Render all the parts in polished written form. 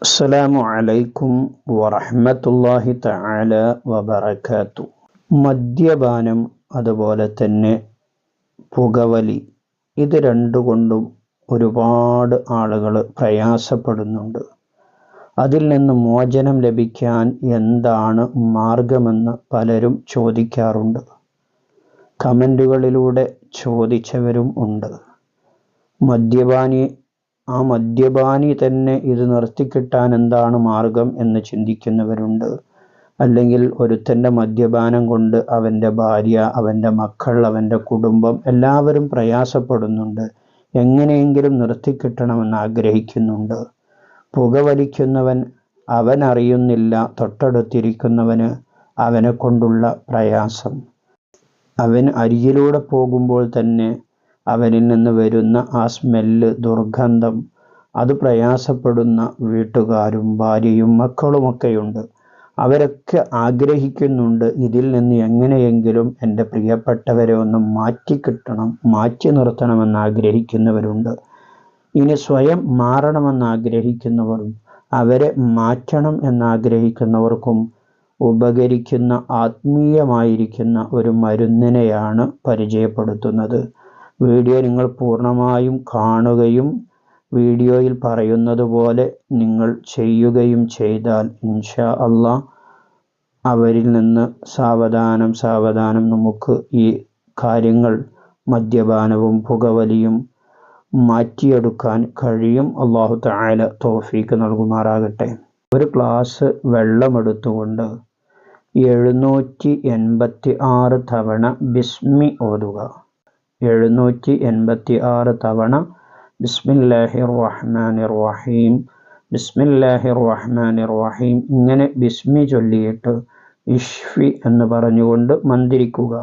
അസ്സലാമു അലൈക്കും വറഹ്മത്തുള്ളാഹി തആല വബറകാതുഹു. മദ്യപാനം അതുപോലെ തന്നെ പുകവലി, ഇത് രണ്ടുകൊണ്ടും ഒരുപാട് ആളുകൾ പ്രയാസപ്പെടുന്നുണ്ട്. അതിൽ നിന്ന് മോചനം ലഭിക്കാൻ എന്താണ് മാർഗമെന്ന് പലരും ചോദിക്കാറുണ്ട്. കമൻറ്റുകളിലൂടെ ചോദിച്ചവരും ഉണ്ട്. മദ്യപാനി തന്നെ ഇത് നിർത്തിക്കിട്ടാൻ എന്താണ് മാർഗം എന്ന് ചിന്തിക്കുന്നവരുണ്ട്. അല്ലെങ്കിൽ ഒരുത്തൻ്റെ മദ്യപാനം കൊണ്ട് അവൻ്റെ ഭാര്യ, അവൻ്റെ മക്കൾ, അവൻ്റെ കുടുംബം എല്ലാവരും പ്രയാസപ്പെടുന്നുണ്ട്. എങ്ങനെയെങ്കിലും നിർത്തിക്കിട്ടണമെന്ന് ആഗ്രഹിക്കുന്നുണ്ട്. പുകവലിക്കുന്നവൻ അവൻ അറിയുന്നില്ല തൊട്ടടുത്തിരിക്കുന്നവന് അവനെ കൊണ്ടുള്ള പ്രയാസം. അവൻ അരികിലൂടെ പോകുമ്പോൾ തന്നെ അവനിൽ നിന്ന് വരുന്ന ആ സ്മെല്ല്, ദുർഗന്ധം, അത് പ്രയാസപ്പെടുന്ന വീട്ടുകാരും ഭാര്യയും മക്കളുമൊക്കെയുണ്ട്. അവരൊക്കെ ആഗ്രഹിക്കുന്നുണ്ട് ഇതിൽ നിന്ന് എങ്ങനെയെങ്കിലും എൻ്റെ പ്രിയപ്പെട്ടവരെ ഒന്ന് മാറ്റി നിർത്തണമെന്ന് ആഗ്രഹിക്കുന്നവരുണ്ട്. ഇനി സ്വയം മാറണമെന്ന് ആഗ്രഹിക്കുന്നവരും അവരെ മാറ്റണം എന്നാഗ്രഹിക്കുന്നവർക്കും ഉപകരിക്കുന്ന ആത്മീയമായിരിക്കുന്ന ഒരു മരുന്നിനെയാണ് പരിചയപ്പെടുത്തുന്നത്. വീഡിയോ നിങ്ങൾ പൂർണ്ണമായും കാണുകയും വീഡിയോയിൽ പറയുന്നത് പോലെ നിങ്ങൾ ചെയ്യുകയും ചെയ്താൽ ഇൻഷാ അല്ലാഹ് അവരിൽ നിന്ന് സാവധാനം നമുക്ക് ഈ കാര്യങ്ങൾ, മദ്യപാനവും പുകവലിയും മാറ്റിയെടുക്കാൻ കഴിയും. അല്ലാഹു തആല തൗഫീഖ് നൽകുമാറാകട്ടെ. ഒരു ഗ്ലാസ് വെള്ളമെടുത്തുകൊണ്ട് 786 തവണ ബിസ്മി ഓതുക. 786 തവണ ബിസ്മില്ലാഹിർ റഹ്മാനിർ റഹീം, ബിസ്മില്ലാഹിർ റഹ്മാനിർ റഹീം ഇങ്ങനെ ബിസ്മി ചൊല്ലിയിട്ട് ഇഷ്ഫി എന്ന് പറഞ്ഞുകൊണ്ട് മന്ത്രിക്കുക.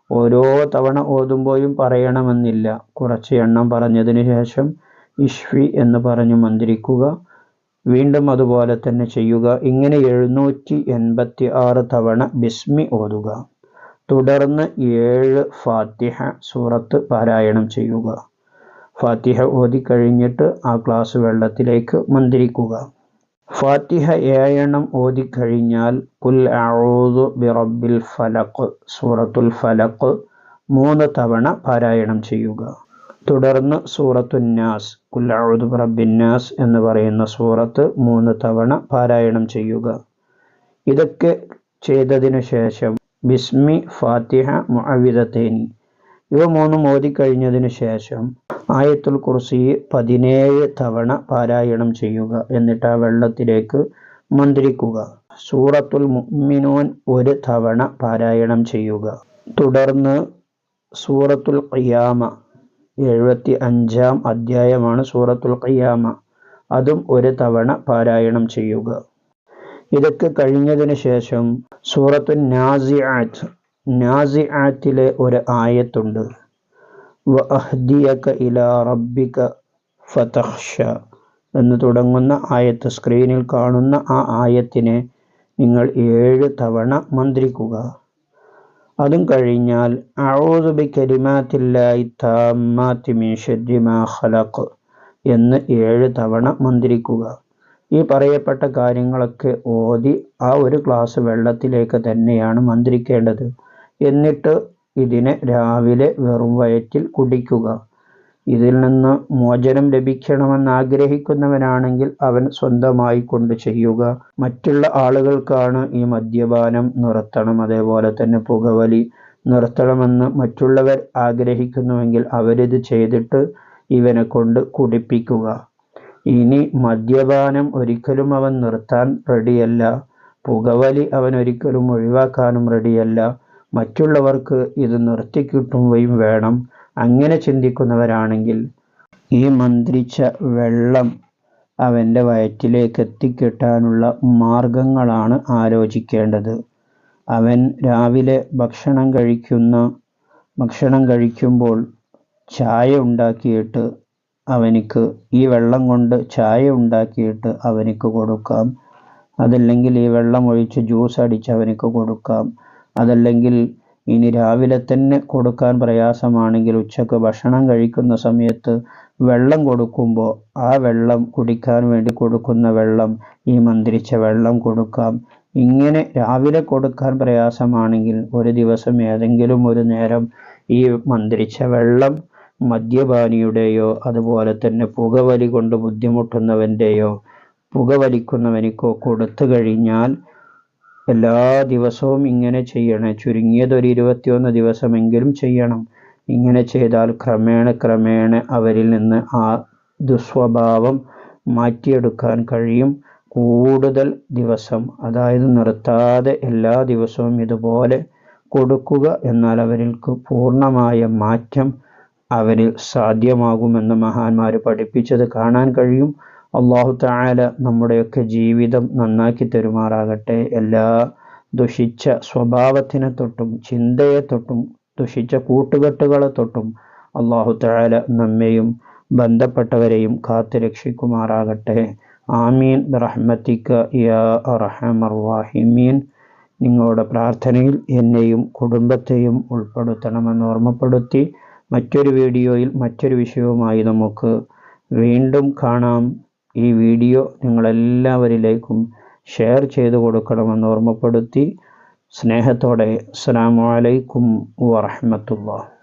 ഓരോ തവണ ഓതുമ്പോഴും പറയണമെന്നില്ല. കുറച്ച് എണ്ണം പറഞ്ഞതിന് ശേഷം ഇഷ്ഫി എന്ന് പറഞ്ഞു മന്ത്രിക്കുക. വീണ്ടും അതുപോലെ തന്നെ ചെയ്യുക. ഇങ്ങനെ 786 തവണ ബിസ്മി ഓതുക. തുടർന്ന് 7 ഫാത്തിഹ സൂറത്ത് പാരായണം ചെയ്യുക. ഫാത്തിഹ ഓതിക്കഴിഞ്ഞിട്ട് ആ ഗ്ലാസ് വെള്ളത്തിലേക്ക് മന്ത്രിക്കുക. ഫാത്തിഹ 7 എണ്ണം ഓതിക്കഴിഞ്ഞാൽ ഖുൽ അഊദു ബിറബ്ബിൽ ഫലഖ് സൂറത്തുൽ ഫലഖ് 3 തവണ പാരായണം ചെയ്യുക. തുടർന്ന് സൂറത്തുൻ നാസ്, ഖുൽ അഊദു ബിറബ്ബിൻ നാസ് എന്ന് പറയുന്ന സൂറത്ത് 3 തവണ പാരായണം ചെയ്യുക. ഇതൊക്കെ ചെയ്തതിനു ശേഷം ബിസ്മി, ഫാത്തിഹ, മുഅവ്വിദതൈനി ഇവ 3 ഓതിക്കഴിഞ്ഞതിന് ശേഷം ആയത്തുൽ കുർസി 17 തവണ പാരായണം ചെയ്യുക. എന്നിട്ട് ആ വെള്ളത്തിലേക്ക് മന്ത്രിക്കുക. സൂറത്തുൽ മുഅ്മിനൂൻ 1 തവണ പാരായണം ചെയ്യുക. തുടർന്ന് സൂറത്തുൽ ഖിയാമ 75-ാം അധ്യായമാണ് സൂറത്തുൽ ഖിയാമ, അതും 1 തവണ പാരായണം ചെയ്യുക. ഇതൊക്കെ കഴിഞ്ഞതിന് ശേഷം സൂറത്തുൻ നാസിആത്തിലെ ഒരു ആയത്തുണ്ട്, വഅഹ്ദിയക ഇലാ റബ്ബിക ഫതഖ്ശ എന്ന് തുടങ്ങുന്ന ആയത്ത്. സ്ക്രീനിൽ കാണുന്ന ആ ആയത്തിനെ നിങ്ങൾ 7 തവണ മന്ത്രിക്കുക. അതും കഴിഞ്ഞാൽ അഊദു ബികലിമാത്തില്ലാഹി താമ്മാത്തി മിൻ ശർരി മാ ഖലഖ് എന്ന് 7 തവണ മന്ത്രിക്കുക. ഈ പറയപ്പെട്ട കാര്യങ്ങളൊക്കെ ഓതി ആ ഒരു ഗ്ലാസ് വെള്ളത്തിലേക്ക് തന്നെയാണ് മന്ത്രിക്കേണ്ടത്. എന്നിട്ട് ഇതിനെ രാവിലെ വെറും വയറ്റിൽ കുടിക്കുക. ഇതിൽ നിന്ന് മോചനം ലഭിക്കണമെന്ന് ആഗ്രഹിക്കുന്നവനാണെങ്കിൽ അവൻ സ്വന്തമായി കൊണ്ട് ചെയ്യുക. മറ്റുള്ള ആളുകൾക്കാണ് ഈ മദ്യപാനം നിർത്തണം, അതേപോലെ തന്നെ പുകവലി നിർത്തണമെന്ന് മറ്റുള്ളവർ ആഗ്രഹിക്കുന്നുവെങ്കിൽ അവരിത് ചെയ്തിട്ട് ഇവനെ കൊണ്ട് കുടിപ്പിക്കുക. ഇനി മദ്യപാനം ഒരിക്കലും അവൻ നിർത്താൻ റെഡിയല്ല, പുകവലി അവൻ ഒരിക്കലും ഒഴിവാക്കാനും റെഡിയല്ല, മറ്റുള്ളവർക്ക് ഇത് നിർത്തിക്കിട്ടുകയും വേണം. അങ്ങനെ ചിന്തിക്കുന്നവരാണെങ്കിൽ ഈ മന്ത്രിച്ച വെള്ളം അവൻ്റെ വയറ്റിലേക്ക് എത്തിക്കിട്ടാനുള്ള മാർഗങ്ങളാണ് ആലോചിക്കേണ്ടത്. അവൻ രാവിലെ ഭക്ഷണം കഴിക്കുമ്പോൾ ചായ ഉണ്ടാക്കിയിട്ട് അവനിക്ക് ഈ വെള്ളം കൊണ്ട് ചായ ഉണ്ടാക്കിയിട്ട് അവനിക്ക് കൊടുക്കാം. അതല്ലെങ്കിൽ ഈ വെള്ളം ഒഴിച്ച് ജ്യൂസ് അടിച്ച് അവനിക്ക് കൊടുക്കാം. അതല്ലെങ്കിൽ ഇനി രാവിലെ തന്നെ കൊടുക്കാൻ പ്രയാസമാണെങ്കിൽ ഉച്ചക്ക് ഭക്ഷണം കഴിക്കുന്ന സമയത്ത് വെള്ളം കൊടുക്കുമ്പോൾ ആ വെള്ളം കുടിക്കാൻ വേണ്ടി കൊടുക്കുന്ന വെള്ളം ഈ മന്ത്രിച്ച വെള്ളം കൊടുക്കാം. ഇങ്ങനെ രാവിലെ കൊടുക്കാൻ പ്രയാസമാണെങ്കിൽ ഒരു ദിവസം ഏതെങ്കിലും ഒരു നേരം ഈ മന്ത്രിച്ച വെള്ളം മദ്യപാനിയുടെയോ അതുപോലെ തന്നെ പുകവലി കൊണ്ട് ബുദ്ധിമുട്ടുന്നവൻ്റെയോ പുകവലിക്കുന്നവനിക്കോ കൊടുത്തു കഴിഞ്ഞാൽ എല്ലാ ദിവസവും ഇങ്ങനെ ചെയ്യണേ. ചുരുങ്ങിയത് ഒരു 21 ദിവസമെങ്കിലും ചെയ്യണം. ഇങ്ങനെ ചെയ്താൽ ക്രമേണ അവരിൽ നിന്ന് ആ ദുസ്വഭാവം മാറ്റിയെടുക്കാൻ കഴിയും. കൂടുതൽ ദിവസം, അതായത് നിർത്താതെ എല്ലാ ദിവസവും ഇതുപോലെ കൊടുക്കുക, എന്നാൽ അവർക്ക് പൂർണ്ണമായ മാറ്റം അവരിൽ സാധ്യമാകുമെന്ന് മഹാന്മാർ പഠിപ്പിച്ചത് കാണാൻ കഴിയും. അല്ലാഹു തആല നമ്മുടെയൊക്കെ ജീവിതം നന്നാക്കി തരുമാറാകട്ടെ. എല്ലാ ദുഷിച്ച സ്വഭാവത്തിനെ തൊട്ടും ചിന്തയെ തൊട്ടും ദുഷിച്ച കൂട്ടുകെട്ടുകളെ തൊട്ടും അല്ലാഹു തആല നമ്മെയും ബന്ധപ്പെട്ടവരെയും കാത്തു രക്ഷിക്കുമാറാകട്ടെ. ആമീൻ ബിറഹ്മതിക യാ അർഹമർ റഹീമീൻ. നിങ്ങളുടെ പ്രാർത്ഥനയിൽ എന്നെയും കുടുംബത്തെയും ഉൾപ്പെടുത്തണമെന്ന് ഓർമ്മപ്പെടുത്തി മറ്റൊരു വീഡിയോയിൽ മറ്റൊരു വിഷയവുമായി നമുക്ക് വീണ്ടും കാണാം. ഈ വീഡിയോ നിങ്ങളെല്ലാവരിലേക്കും ഷെയർ ചെയ്തു കൊടുക്കണമെന്ന് ഓർമ്മപ്പെടുത്തി സ്നേഹത്തോടെ അസ്സലാമു അലൈക്കും വറഹ്മത്തുള്ളാഹി.